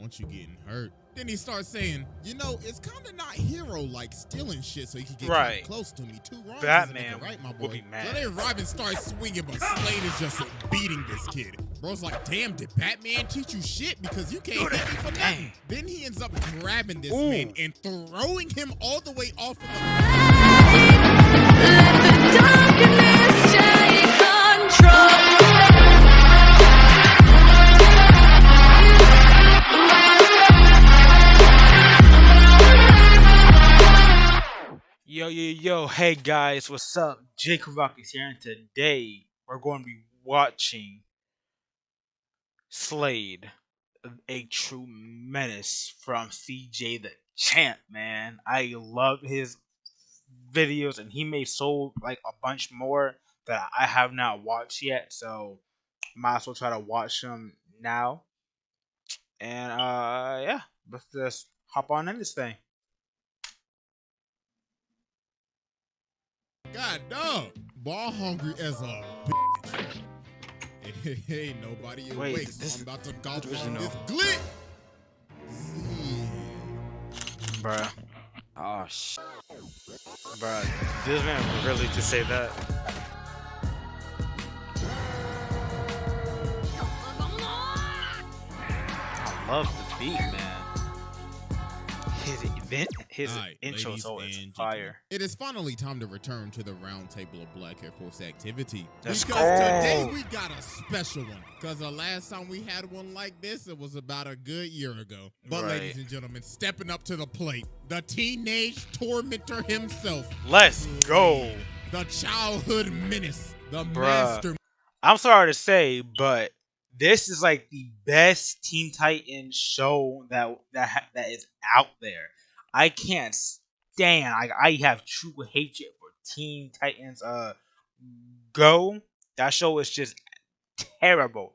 want you getting hurt. Then he starts saying, you know, it's kind of not hero-like stealing shit so you can get kinda close to me. Two wrongs Batman, right, my boy? will be mad. So then Robin starts swinging, but Slade is just beating this kid. Bro's like, damn, did Batman teach you shit? Because you can't hit me for nothing. Then he ends up grabbing this man and throwing him all the way off of the... Let the darkness take control. Yo, hey guys, what's up? Jacob Rock is here, and today we're going to be watching Slade, a true menace from CJ the Champ, man. I love his videos, and he made like a bunch more that I have not watched yet, so might as well try to watch them now. And yeah, let's just hop on in this thing. God dog, ball hungry as a bitch. Hey, nobody awake. So I'm about to gobble on this glit. Bruh. Oh shit. Bruh, this man really just say that. I love the beat, man. His intro is always fire. It is finally time to return to the round table of Black Air Force activity. That's because today we got a special one. Because the last time we had one like this, it was about a good year ago. But ladies and gentlemen, stepping up to the plate, the teenage tormentor himself. Let's go. The childhood menace. The master. I'm sorry to say, but this is like the best Teen Titans show that is out there. I can't stand. I have true hatred for Teen Titans. Go. That show is just terrible.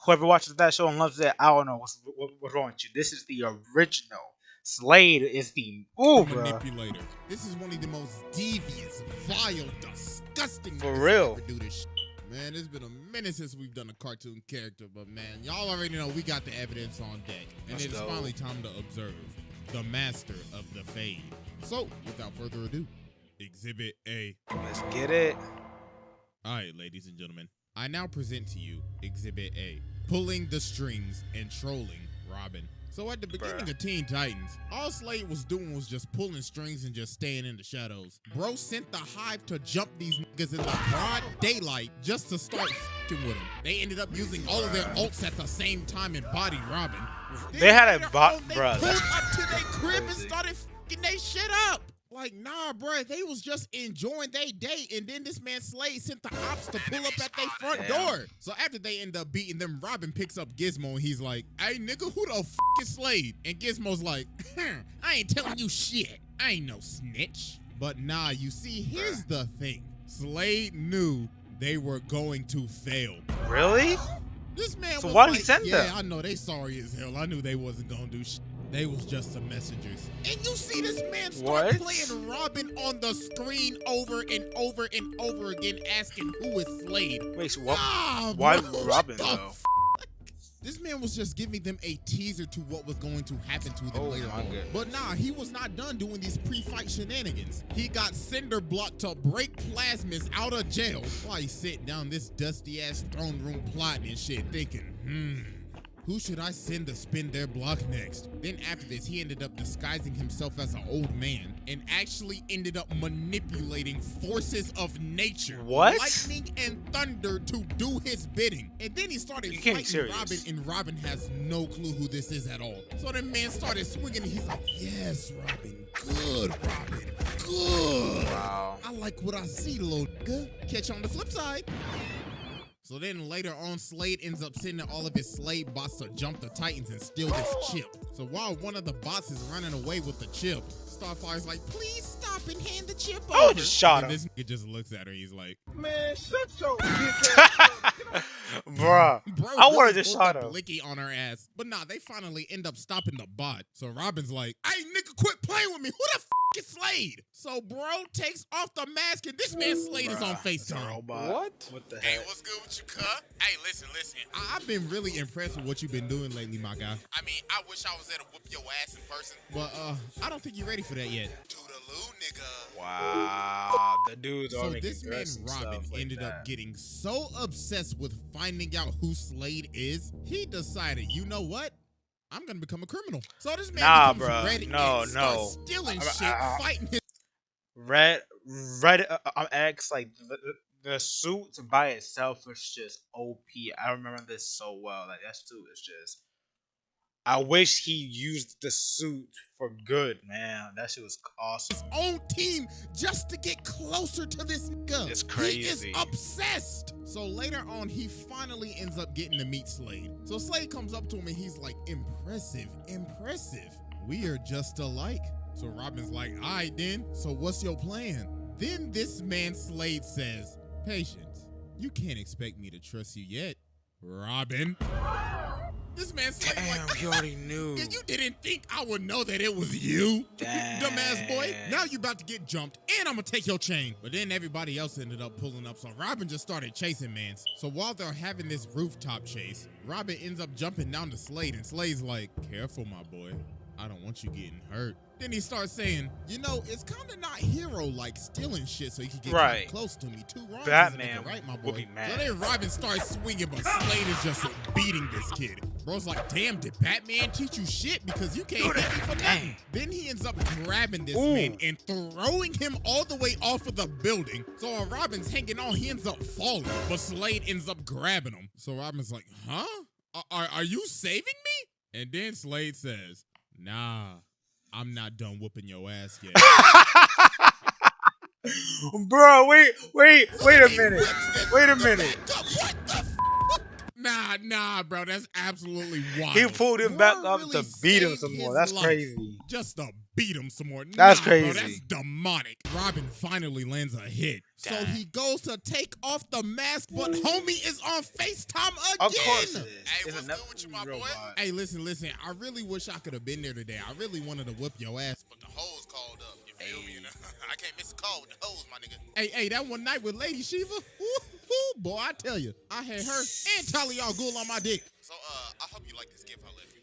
Whoever watches that show and loves it, I don't know what's wrong with you. This is the original. Slade is the manipulator. This is one of the most devious, vile, disgusting. For real. Do this shit. Man, it's been a minute since we've done a cartoon character, but man, y'all already know we got the evidence on deck. And it is finally time to observe the master of the fade. So, without further ado, Exhibit A. Let's get it. Alright, ladies and gentlemen, I now present to you Exhibit A. Pulling the strings and trolling Robin. So at the beginning of Teen Titans, all Slade was doing was just pulling strings and just staying in the shadows. Bro sent the Hive to jump these niggas in the broad daylight just to start f***ing with them. They ended up using all of their ults at the same time and body Robin. They had a bot, bruh. They pulled up to their crib and started f***ing their shit up. Like, nah, bro, they was just enjoying their day, and then this man Slade sent the ops to pull up at their front door. So after they end up beating them, Robin picks up Gizmo, and he's like, hey, nigga, who the f*** is Slade? And Gizmo's like, I ain't telling you shit. I ain't no snitch. But nah, you see, here's the thing. Slade knew they were going to fail. Really? This man so was why like, did he send them? Yeah, I know, they sorry as hell. I knew they wasn't gonna do shit. They was just some messengers. And you see this man start playing Robin on the screen over and over and over again, asking who is Slade. Wait, so why Robin though? This man was just giving them a teaser to what was going to happen to them later on. But nah, he was not done doing these pre-fight shenanigans. He got Cinderblock to break Plasmus out of jail while he's sitting down this dusty-ass throne room plotting and shit, thinking, who should I send to spin their block next? Then after this, he ended up disguising himself as an old man and actually ended up manipulating forces of nature, lightning and thunder, to do his bidding. And then he started fighting Robin, and Robin has no clue who this is at all. So the man started swinging, and he's like, yes, Robin, good, Robin, good. Wow. I like what I see, little nigga. Catch you on the flip side. So then later on, Slade ends up sending all of his Slade bots to jump the Titans and steal this chip. So while one of the bots is running away with the chip, Starfire's like, please stop and hand the chip over. Oh, just shot him. This nigga just looks at her, he's like, man, shut your Bruh, I would have just shot him. Blicky on her ass. But nah, they finally end up stopping the bot. So Robin's like, hey, nigga, quit playing with me. Who the f Slade. So bro takes off the mask and this man Slade is on FaceTime. What? What the Hey, heck? what's good with you, cuz? Hey, listen. I've been really impressed with what you've been doing lately, my guy. I mean, I wish I was there to whoop your ass in person. But I don't think you're ready for that yet. Toodaloo, nigga. Wow, the dude's So this man Robin ended up getting so obsessed with finding out who Slade is, he decided, you know what? I'm gonna become a criminal. So this man becomes Red and starts stealing shit, fighting his Red X, like the suit by itself was just OP. I remember this so well. Like that suit is just. I wish he used the suit for good, man. That shit was awesome. His own team just to get closer to this nigga. It's crazy. He is obsessed. So later on, he finally ends up getting to meet Slade. So Slade comes up to him and he's like, impressive. We are just alike. So Robin's like, all right then, so what's your plan? Then this man Slade says, patience, you can't expect me to trust you yet, Robin. This man Slade like, he already knew. You didn't think I would know that it was you, dumbass boy. Now you about to get jumped, and I'm gonna take your chain. But then everybody else ended up pulling up, so Robin just started chasing mans. So while they're having this rooftop chase, Robin ends up jumping down to Slade, and Slade's like, careful, my boy. I don't want you getting hurt. Then he starts saying, you know, it's kind of not hero-like stealing shit so you can get kinda close to me. Two wrongs Batman right, my boy. would be mad. So then Robin starts swinging, but Slade is just beating this kid. Bro's like, damn, did Batman teach you shit? Because you can't hit me for nothing. Then he ends up grabbing this man and throwing him all the way off of the building. So while Robin's hanging on, he ends up falling, but Slade ends up grabbing him. So Robin's like, huh? Are you saving me? And then Slade says, nah, I'm not done whooping your ass yet. Bro, wait a minute. Wait a minute. What the f? Nah, bro, that's absolutely wild. He pulled him back up to beat him some more. That's crazy. Just to beat him some more. That's crazy. Bro, that's demonic. Robin finally lands a hit. Damn. So he goes to take off the mask, but homie is on FaceTime again. Of course it is. Hey, what's good with you, my boy? Hey, listen. I really wish I could have been there today. I really wanted to whip your ass, but the hoes called up. You feel me? I can't miss a call with the hoes, my nigga. Hey, that one night with Lady Shiva, boy, I tell you, I had her and Talia al Ghul on my dick. So, I hope you like this gift I left you.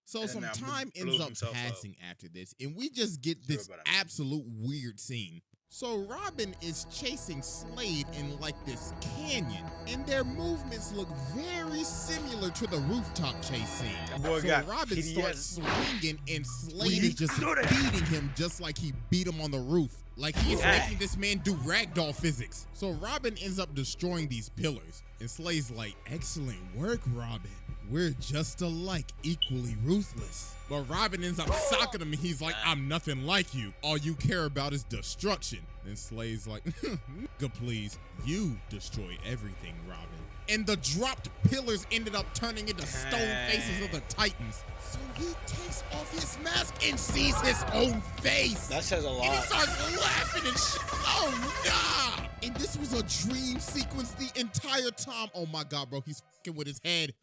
So some time ends up passing after this, and we just get this absolute weird scene. So Robin is chasing Slade in like this canyon, and their movements look very similar to the rooftop chase scene. So Robin starts swinging, and Slade is just beating him just like he beat him on the roof. Like he is making this man do ragdoll physics. So Robin ends up destroying these pillars, and Slade's like, excellent work, Robin. We're just alike, equally ruthless. But Robin ends up socking him, and he's like, I'm nothing like you. All you care about is destruction. Then Slade's like, nigga, please. You destroy everything, Robin. And the dropped pillars ended up turning into stone faces of the Titans. So he takes off his mask and sees his own face. That says a lot. And he starts laughing and shit. Oh, nah. And this was a dream sequence the entire time. Oh, my God, bro. He's fucking with his head.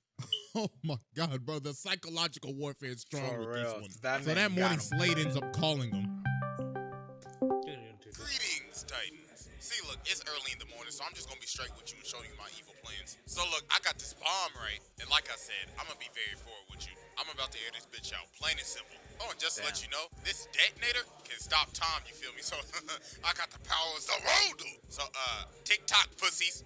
Oh my God, bro, the psychological warfare is strong with this one. So that morning, Slade ends up calling them. Greetings, Titans. See, look, it's early in the morning, so I'm just gonna be straight with you and show you my evil plans. So look, I got this bomb, right? And like I said, I'm gonna be very forward with you. I'm about to air this bitch out, plain and simple. Oh, and just to let you know, this detonator can stop time, you feel me? So I got the power of the world, dude. So, TikTok pussies.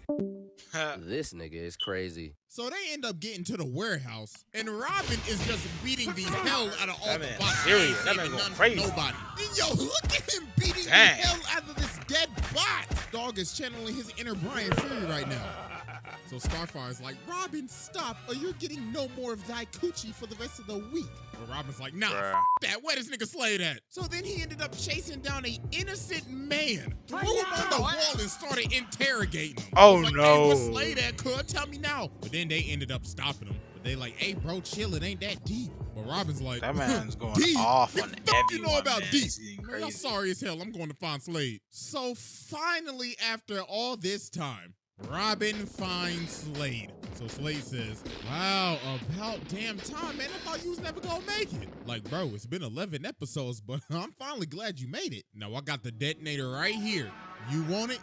This nigga is crazy. So they end up getting to the warehouse, and Robin is just beating the hell out of all the bots. Serious. That man going crazy. Nobody. And yo, look at him beating the hell out of this dead bot. Dog is channeling his inner Brian Fury right now. So Starfire's like, Robin, stop, or you're getting no more of thy coochie for the rest of the week. But Robin's like, nah, that. Where this nigga Slade at? So then he ended up chasing down an innocent man, threw him on the wall, and started interrogating him. Oh, like, no. Hey, where's Slade at, cuz? Tell me now. But then they ended up stopping him. But they like, hey, bro, chill, it ain't that deep. But Robin's like, that man's going deep? off on everyone, you know about deep? Man, I'm sorry as hell. I'm going to find Slade. So finally, after all this time, Robin finds Slade. So So Slade says, wow, about damn time, man. I thought you was never gonna make it. Like, bro, it's been 11 episodes, but I'm finally glad you made it. Now, I got the detonator right here. You want it?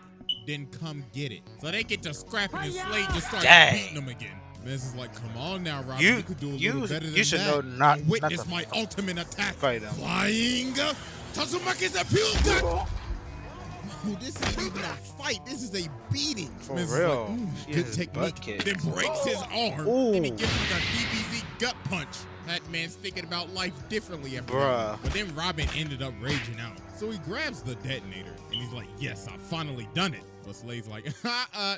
Then come get it. So they get to scrapping and Slade just starts beating them again. This is like, come on now, Robin. You could do a little better than that. You should know not witness my ultimate attack. Fight them. Flying Tazumaki's appeal. This ain't even a fight. This is a beating. For real. Like, good technique. Then breaks his arm. And he gives him the DBZ gut punch. That man's thinking about life differently after that. But then Robin ended up raging out. So he grabs the detonator and he's like, yes, I finally done it. But Slade's like,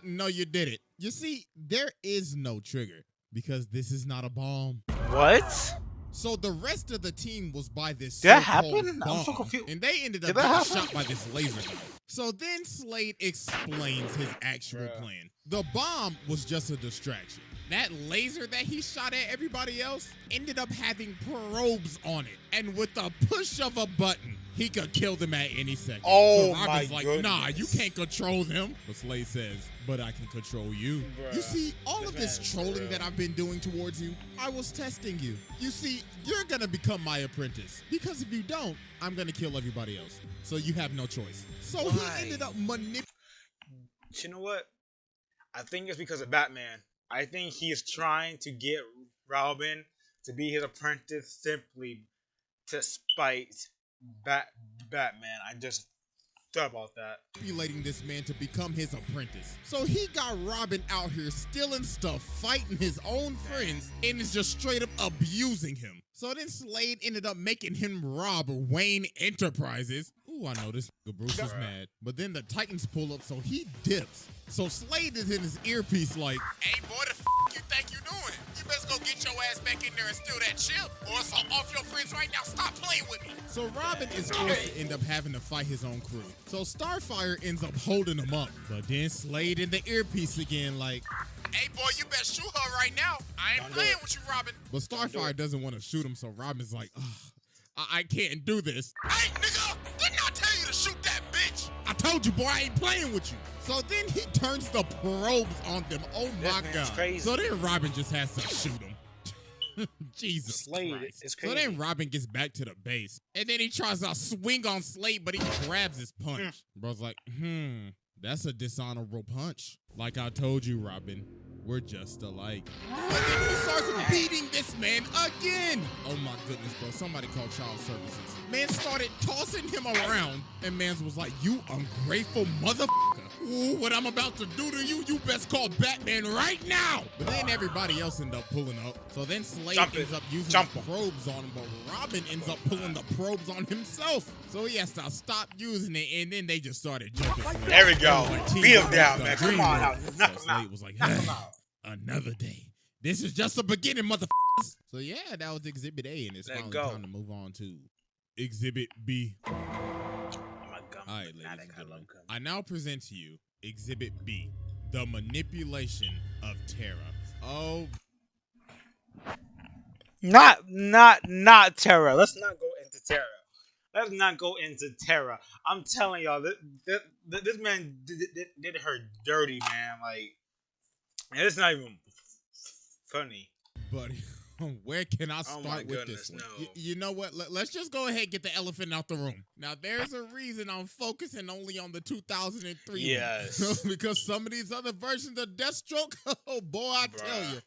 no, you did it. You see, there is no trigger because this is not a bomb. What? So the rest of the team was by this That so-called happened? bomb, I'm so confused. and they ended up getting shot by this laser gun. So then Slade explains his actual plan. The bomb was just a distraction. That laser that he shot at everybody else ended up having probes on it. And with the push of a button, he could kill them at any second. Oh, so Robin's like, nah, you can't control them. But Slade says, but I can control you. You see, all of this trolling that I've been doing towards you, I was testing you. You see, you're gonna become my apprentice. Because if you don't, I'm gonna kill everybody else. So you have no choice. So he ended up manipulating. You know what? I think it's because of Batman. I think he's trying to get Robin to be his apprentice simply to spite Batman. I just thought about that. Manipulating this man to become his apprentice. So he got Robin out here stealing stuff, fighting his own friends, and is just straight up abusing him. So then Slade ended up making him rob Wayne Enterprises. Ooh, I know this Bruce is mad. But then the Titans pull up, so he dips. So Slade is in his earpiece like, hey boy, the you think you doing? You best go get your ass back in there and steal that chip, or it's off your friends right now. Stop playing with me. So Robin is forced to end up having to fight his own crew. So Starfire ends up holding him up. But then Slade in the earpiece again like, hey boy, you better shoot her right now. I ain't playing with you, Robin. But Starfire doesn't want to shoot him, so Robin's like, I can't do this. Hey, nigga, didn't I tell you to shoot that bitch? I told you, boy, I ain't playing with you. So then he turns the probes on them. Oh my God. Crazy. So then Robin just has to shoot him. Jesus Christ. Is crazy. So then Robin gets back to the base. And then he tries to swing on Slade, but he grabs his punch. Bro's like, that's a dishonorable punch. Like I told you, Robin, we're just alike. And then he starts beating this man again. Oh my goodness, bro. Somebody call child services. Man started tossing him around, and Mans was like, you ungrateful motherfucker. Ooh, what I'm about to do to you, you best call Batman right now. But then everybody else ended up pulling up. So then Slade ends up using the probes on him, but Robin ends up pulling the probes on himself. So he has to stop using it, and then they just started jumping. There we go. Beat him down, man. Come on out. Knock him out. Was like, another day. This is just the beginning, motherfuckers. So yeah, that was Exhibit A, and it's finally time to move on to Exhibit B. All right, ladies and gentlemen, I now present to you Exhibit B, the manipulation of Terra. Oh, not Terra. Let's not go into Terra. Let's not go into Terra. I'm telling y'all, this man did her dirty, man. Like, and it's not even funny. But where can I start with this one? No. You know what? Let's just go ahead and get the elephant out the room. Now, there's a reason I'm focusing only on the 2003 Yes. because some of these other versions of Deathstroke, oh boy, I tell you.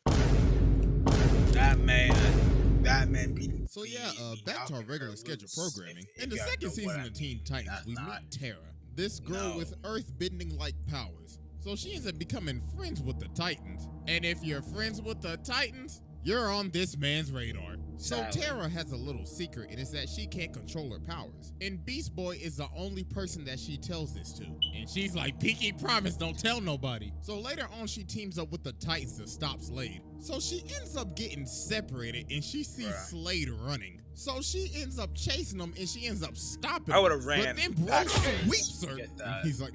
That man beat. So yeah, back to our regular scheduled programming. In the second season of Teen Titans, we meet Terra, this girl with earth-bending-like powers. So she ends up becoming friends with the Titans. And if you're friends with the Titans, you're on this man's radar. So Terra has a little secret, and it's that she can't control her powers. And Beast Boy is the only person that she tells this to. And she's like, pinky promise, don't tell nobody. So later on, she teams up with the Titans to stop Slade. So she ends up getting separated, and she sees Slade running. So she ends up chasing him, and she ends up stopping him. I would have ran. But then Bro sweeps her. And he's like,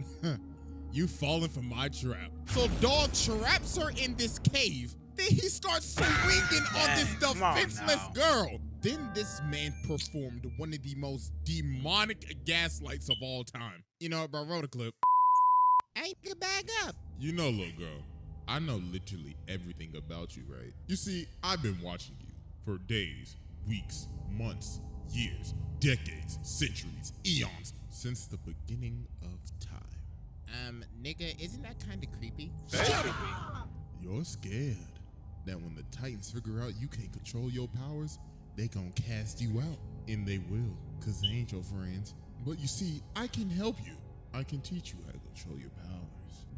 you falling for my trap. So Dog traps her in this cave. Then he starts swinging on this defenseless girl. Then this man performed one of the most demonic gaslights of all time. You know, bro, wrote a clip. Ain't get back up. You know, little girl, I know literally everything about you, right? You see, I've been watching you for days, weeks, months, years, decades, centuries, eons, since the beginning of time. Nigga, isn't that kind of creepy? You're scared that when the Titans figure out you can't control your powers, they gon' cast you out. And they will, cause they ain't your friends. But you see, I can help you. I can teach you how to control your powers.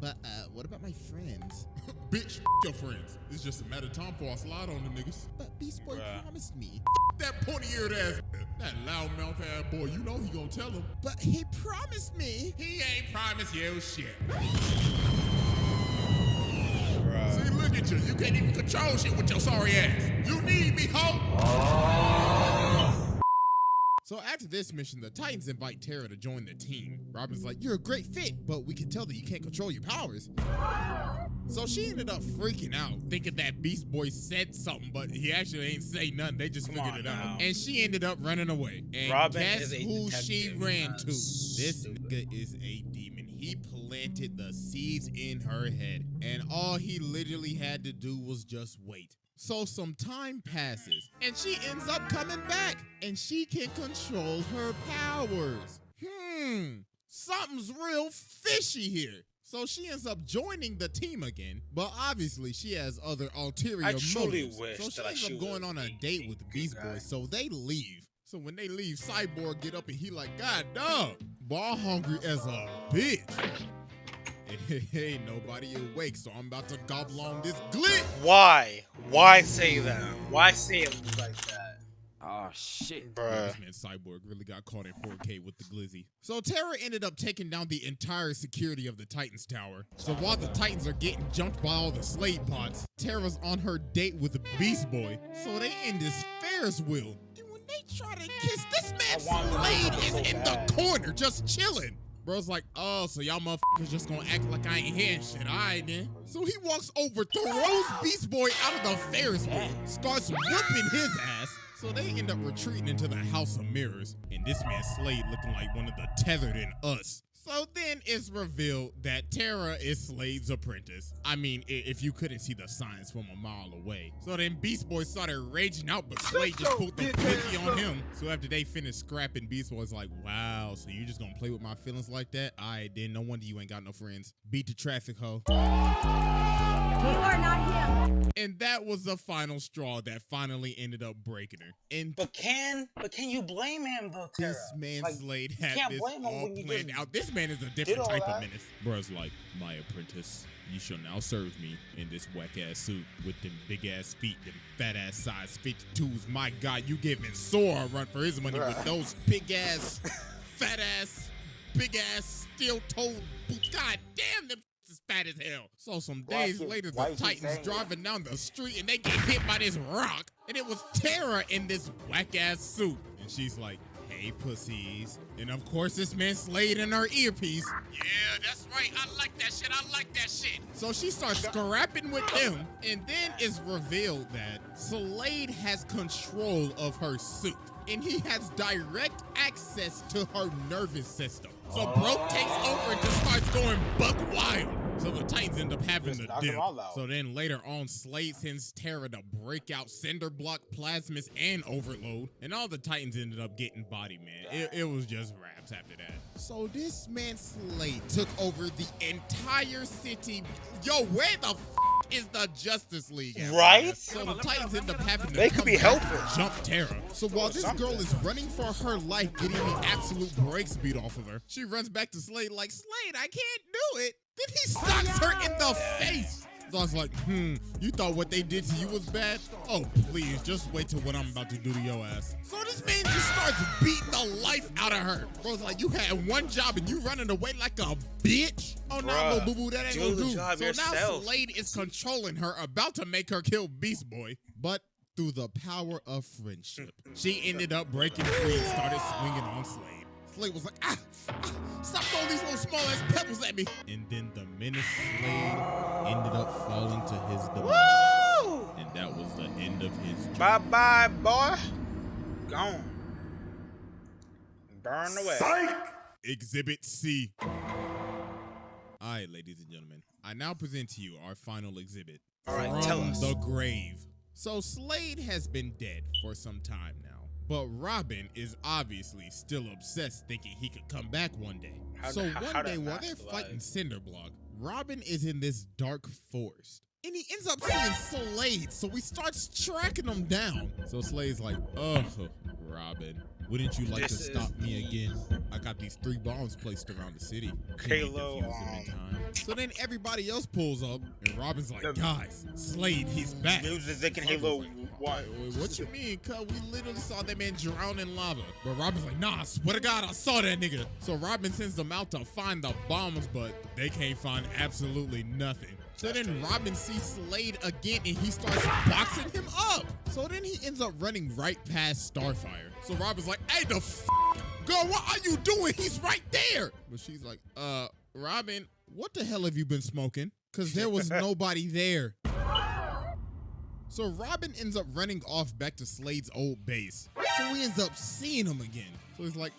But, what about my friends? Bitch, your friends. It's just a matter of time before I slide on the niggas. But Beast Boy promised me. That pointy-eared ass, that loudmouth ass boy, you know he gonna tell him. But he promised me. He ain't promised you shit. See, look at you. You can't even control shit with your sorry ass. You need me, ho. So after this mission, the Titans invite Tara to join the team. Robin's like, you're a great fit, but we can tell that you can't control your powers. So she ended up freaking out, thinking that Beast Boy said something, but he actually ain't say nothing. They just figured it out. And she ended up running away. And Robin guess is a who detective. she ran to? This nigga is a demon. He planted the seeds in her head. And all he literally had to do was just wait. So some time passes, and she ends up coming back, and she can control her powers. Something's real fishy here. So she ends up joining the team again, but obviously she has other ulterior motives. So she ends up going on a date with Beast Boy, so they leave. So when they leave, Cyborg get up and he like, God dog, ball hungry as a bitch. Hey, nobody awake, so I'm about to gobble on this glit. Why? Why say that? Why say it like that? Oh shit, Bruh. This man Cyborg really got caught in 4K with the glizzy. So Tara ended up taking down the entire security of the Titans Tower. So while the Titans are getting jumped by all the Slade pods, Tara's on her date with the Beast Boy. So they in this Ferris wheel. And when they try to kiss, this man Slade is in the corner just chilling. Bro's like, oh, so y'all motherfuckers just gonna act like I ain't hearing shit. All right, then. So he walks over, throws Beast Boy out of the Ferris wheel, starts whipping his ass. So they end up retreating into the House of Mirrors. And this man Slade looking like one of the tethered in us. So then it's revealed that Tara is Slade's apprentice. I mean, if you couldn't see the signs from a mile away. So then Beast Boy started raging out, but Slade just pulled the blicky on him. So after they finished scrapping, Beast Boy's like, wow, so you just gonna play with my feelings like that? All right, then no wonder you ain't got no friends. Beat the traffic, ho. You are not him. And that was the final straw that finally ended up breaking her. And But can you blame him though, Tara? this man Like, Slade you had can't this blame him all when you planned just out. This man is a did different all type that. of menace. Bruh's like, my apprentice, you shall now serve me in this whack-ass suit with them big-ass feet, them fat-ass size 52s. My God, you giving Sora a run for his money with those big-ass, fat-ass, big-ass, steel-toed boots. God damn, them is fat as hell. So some days later, the Titans driving down the street and they get hit by this rock. And it was Tara in this whack-ass suit. And she's like, hey, pussies. And of course, this man Slade in her earpiece. Yeah, that's right. I like that shit. I like that shit. So she starts scrapping with them. And then it's revealed that Slade has control of her suit. And he has direct access to her nervous system. So bro takes over and just starts going buck wild. So the Titans end up having to dip. So then later on, Slade sends Tara to break out Cinder Block, Plasmus, and Overload. And all the Titans ended up getting body, man. It was just raps after that. So this man Slade took over the entire city. Yo, where the f is the Justice League at? Right? So the Titans end up having to They could be helpful. jump Tara. So while this girl is running for her life, getting the absolute brakes beat off of her, she runs back to Slade like, Slade, I can't do it. Then he socks her in the face. So I was like, you thought what they did to you was bad? Oh, please, just wait till what I'm about to do to your ass. So this man just starts beating the life out of her. Bro's like, you had one job and you running away like a bitch? Oh, no, Bruh, boo-boo, that ain't do gonna the do. job So now yourself. Slade is controlling her, about to make her kill Beast Boy. But through the power of friendship, she ended up breaking free and started swinging on Slade. Slade was like, stop throwing these little small ass pebbles at me. And then the menace Slade ended up falling to his demise. Woo! And that was the end of his journey. Bye-bye, boy. Gone. Burn away. Exhibit C. All right, ladies and gentlemen, I now present to you our final exhibit. All right, From tell us. the grave. So Slade has been dead for some time now, but Robin is obviously still obsessed, thinking he could come back one day. So one day while they're fighting Cinderblock, Robin is in this dark forest, and he ends up seeing Slade, so he starts tracking him down. So Slade's like, oh, Robin, wouldn't you like to stop me again? I got these 3 bombs placed around the city. Can you defuse them in time? So then everybody else pulls up, and Robin's like, guys, Slade, he's back. Music and Halo 1. Wait, what you mean, cuz? We literally saw that man drown in lava. But Robin's like, nah, I swear to God, I saw that nigga. So Robin sends them out to find the bombs, but they can't find absolutely nothing. So then Robin sees Slade again, and he starts boxing him up. So then he ends up running right past Starfire. So Robin's like, hey, the girl, what are you doing? He's right there. But she's like, Robin, what the hell have you been smoking? Because there was nobody there. So Robin ends up running off back to Slade's old base. So he ends up seeing him again. So he's like,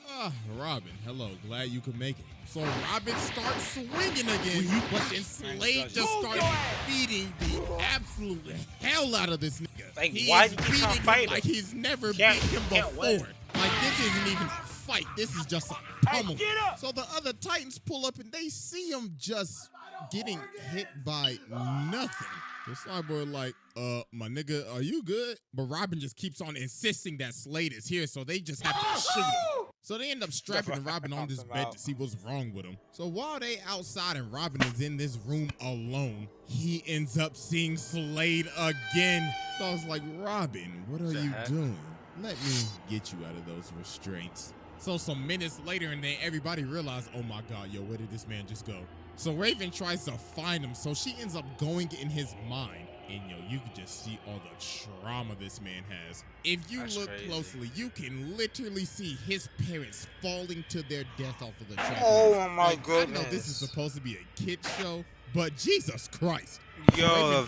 Robin, hello, glad you could make it. So Robin starts swinging again, but then Slade just starts beating the absolute hell out of this nigga. Like, He why is did you beating not him fight like him? he's never beat Can't him before. win. Like, this isn't even a fight. This is just a pummel. So the other Titans pull up and they see him just getting hit by nothing. The Cyborg like, my nigga, are you good? But Robin just keeps on insisting that Slade is here, so they just have to shoot him. So they end up strapping Robin on this bed to see what's wrong with him. So while they outside and Robin is in this room alone, he ends up seeing Slade again. So I was like, Robin, what are you doing? Let me get you out of those restraints. So some minutes later, and then everybody realized, oh my God, yo, where did this man just go? So Raven tries to find him, so she ends up going in his mind. And yo, you can just see all the trauma this man has. If you look closely, you can literally see his parents falling to their death off of the trampoline. Oh my goodness. I know this is supposed to be a kid show, but Jesus Christ. Yo, so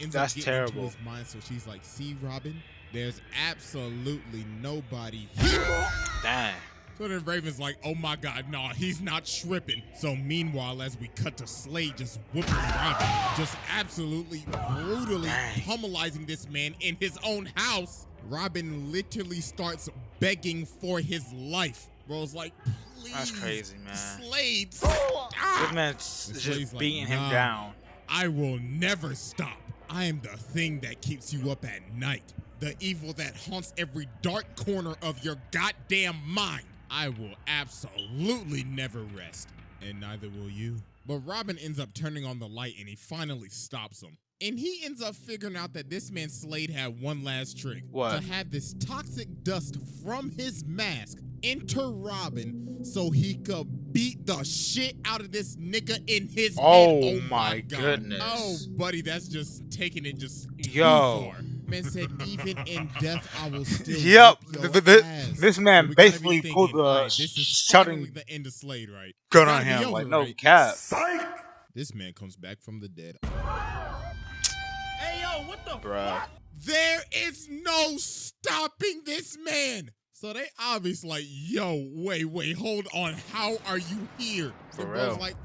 that's terrible. Into his mind, so she's like, see, Robin, there's absolutely nobody here. Dang. So then Raven's like, oh my God, nah, he's not tripping. So meanwhile, as we cut to Slade just whooping Robin, just absolutely brutally pummelizing this man in his own house, Robin literally starts begging for his life. Bro's like, please, That's crazy, man. Slade, stop. This man's just beating him down. I will never stop. I am the thing that keeps you up at night. The evil that haunts every dark corner of your goddamn mind. I will absolutely never rest, and neither will you. But Robin ends up turning on the light, and he finally stops him. And he ends up figuring out that this man Slade had one last trick. What? To have this toxic dust from his mask enter Robin so he could beat the shit out of this nigga in his head. Oh my God. Goodness. Oh, buddy, that's just taking it just too Yo. far. Man said, even in death, I will still Yep. whip your ass. This man So basically pulled the this is shutting the end of Slade, right? gun Gotta on be him. over, Like, no right? cap. This man comes back from the dead. Hey, yo, what the Bruh. There is no stopping this man. So they obviously like, yo, wait, hold on. How are you here? For The real. bro's like,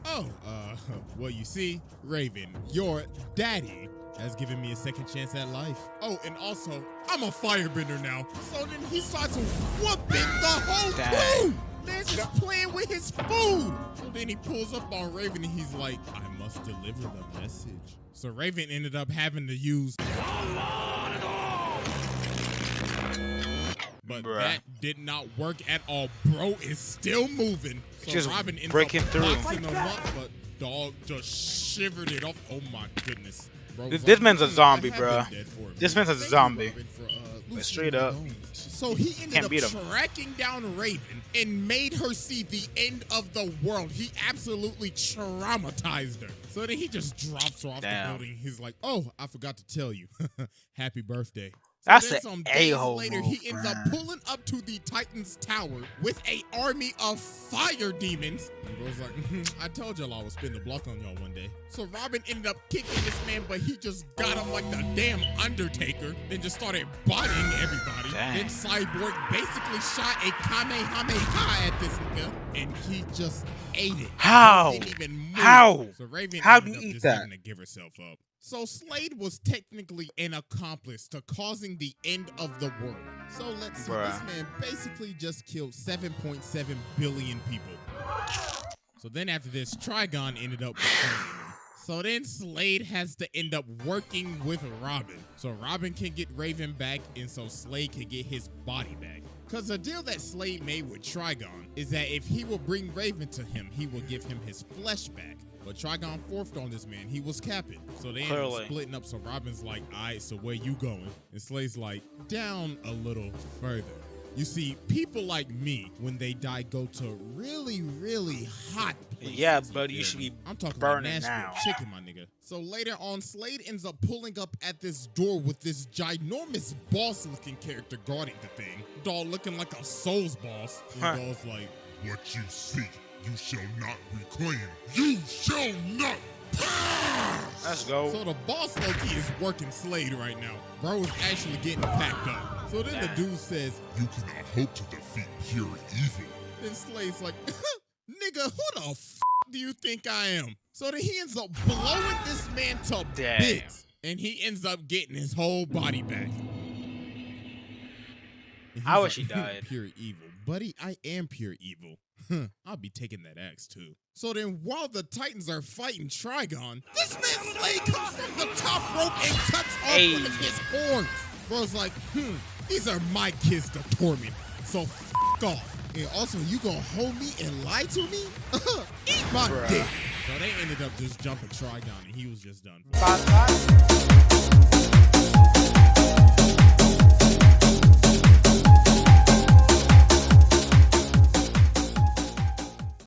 well, you see, Raven, your daddy has given me a second chance at life. Oh, and also, I'm a firebender now. So then he starts whooping the whole crew. Man's just playing with his food. So then he pulls up on Raven and he's like, I must deliver the message. So Raven ended up having to use... But that did not work at all. Bro is still moving. So Just Robin ends breaking up through. boxing him up, but dog just shivered it off. Oh my goodness. Bro, This man's a zombie, I have bro. been dead for a This minute. man's a Thank you, zombie. Robin, for, Like, straight up. So he ended Can't up beat him. tracking down Raven and made her see the end of the world. He absolutely traumatized her. So then he just drops her off the building. He's like, oh, I forgot to tell you. Happy birthday. So That's then an some days a-hole later, move, he ends up pulling up to the Titan's tower with an army of fire demons. And bro's like, I told y'all I would spin the block on y'all one day. So Robin ended up kicking this man, but he just got him like the damn Undertaker, then just started bodying everybody. Then Cyborg basically shot a Kamehameha at this nigga, and he just ate it. How? Didn't even move. How? So Raven How do ended you up eat just that? having to give herself up. So Slade was technically an accomplice to causing the end of the world. So let's see, this man basically just killed 7.7 billion people. So then after this, Trigon ended up betraying him. So then Slade has to end up working with Robin. So Robin can get Raven back, and so Slade can get his body back. Because the deal that Slade made with Trigon is that if he will bring Raven to him, he will give him his flesh back. But Trigon forfed on this man. He was capping. So they ended up splitting up. So Robin's like, all right, so where you going? And Slade's like, down a little further. You see, people like me, when they die, go to really, really hot places. Yeah, buddy, you should be I'm talking burning about Nashville now. chicken, my nigga. So later on, Slade ends up pulling up at this door with this ginormous boss-looking character guarding the thing. Dog looking like a Souls boss. And Dog's like, what you seek, you shall not reclaim. You shall not pass! Let's go. So the boss Loki is working Slade right now. Bro is actually getting packed up. So then the dude says, you cannot hope to defeat pure evil. Then Slade's like, nigga, who the f do you think I am? So then he ends up blowing this man to bits. And he ends up getting his whole body back. I wish he died. Pure evil. Buddy, I am pure evil. I'll be taking that axe too. So then while the Titans are fighting Trigon, this man Slade comes from the top rope and cuts off one of his horns. Bro's like, these are my kids to torment, so f off. And also, you gonna hold me and lie to me? Eat my dick. So they ended up just jumping Trigon, and he was just done.